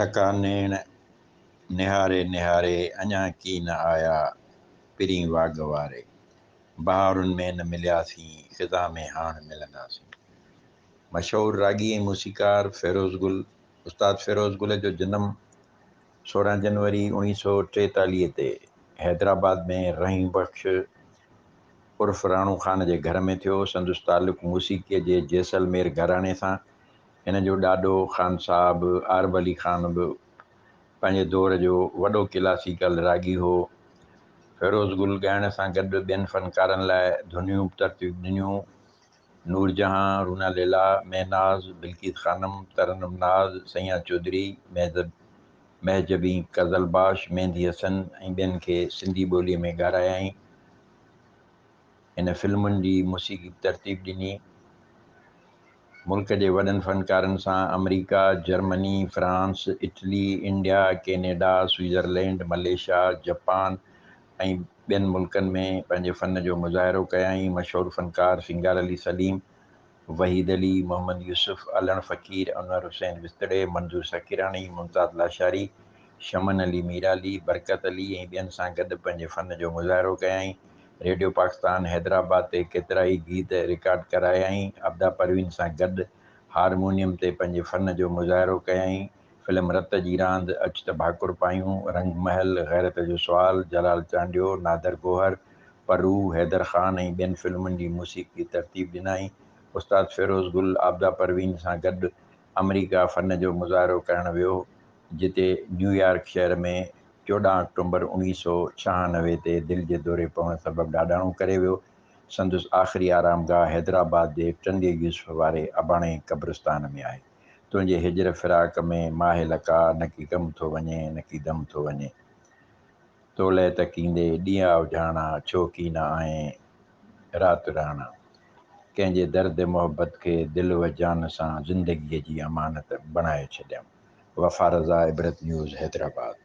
थका नेण निहारे निहारे अञा की न आया पिरीं वाग वारे, बहारुनि में न मिलियासीं ख़िज़ा में हाण मिलंदासीं। मशहूरु रागी ऐं मूसीकार फ़िरोज़ गुल। उस्ताद फ़िरोज़ गुल जो जनमु 16 जनवरी 1943 ते हैदराबाद में रहीम बख़्श उर्फ़ राणू ख़ान जे घर में थियो। संदसि तालुक़ु मूसीक़ीअ जे जैसलमेर घराणे सां। हिन जो ॾाॾो ख़ान साहब आरब अली ख़ान बि पंहिंजे दौर जो वॾो क्लासिकल रागी हो। फ़िरोज़ गुल ॻाइण सां गॾु ॿियनि फ़नकारनि लाइ धुनियूं तरतीब ॾिनियूं। नूरजहां, रूना लैला, महनाज़, बिल्किस ख़ानम, तरन्नुम नाज़, सैया चौधरी, महजबी कज़लबाश, मेहंदी हसन ऐं ॿियनि खे सिंधी ॿोलीअ में ॻारायाईं। हिन फिल्मुनि जी मूसीक़ी तरतीब ॾिनी। मुल्क जे वॾनि फ़नकारनि सां अमरीका, Germany, France, Italy, India, Canada, Switzerland, Malaysia, Japan ऐं ॿियनि मुल्कनि में पंहिंजे फ़न जो मुज़ाहिरो कयाईं। मशहूरु फ़नकार सिंगार अली सलीम, वहीद अली, मोहम्मद यूसुफ़, अलण फ़क़ीर, अनवर हुसैन विस्तड़े, मंज़ूर सकीरानी, मुमताज़ लाशारी, शमन अली मीराली, बरकत अली ऐं ॿियनि सां गॾु पंहिंजे फ़न जो मुज़ाहिरो कयाईं। रेडियो पाकिस्तान हैदराबाद ते केतिरा ई गीत रिकॉर्ड करायाईं। अब्दा परवीन सां गॾु हारमोनियम ते पंहिंजे फ़न जो मुज़ाहिरो कयाईं। फिल्म रत जी रांदि, अच त भाकुर पायूं, रंग महल, गैरत जो सुवाल, जलाल चांडियो, नादर गोहर, परू, हैदर ख़ान ऐं ॿियनि फिल्मुनि जी मूसीक़ी तरतीब ॾिनाई। उस्ताद फ़िरोज़ गुल आबदा परवीन सां गॾु अमरीका फ़न जो मुज़ाहिरो करणु वियो, जिते न्यूयॉर्क शहर में 14 अक्टूबर 1996 ते दिलि जे दौरे पवण सबबु ॾाढाणो करे वियो। संदसि आख़िरी आरामगाह हैदराबाद जे टंडे यूसुफ वारे अबाणे क़ब्रिस्तान में आहे। तुंहिंजे हिजर फिराक में माहे लका, न की गम थो वञे न की दम थो वञे, तोले तकींदे ॾींहं उजाणा, छो की न आए राति राणा। कंहिंजे दर्द मोहबत खे दिलि व जान सां ज़िंदगीअ जी अमानत बणाए छॾियमि। वफ़ा रज़ा, इबरत न्यूज़, हैदराबाद।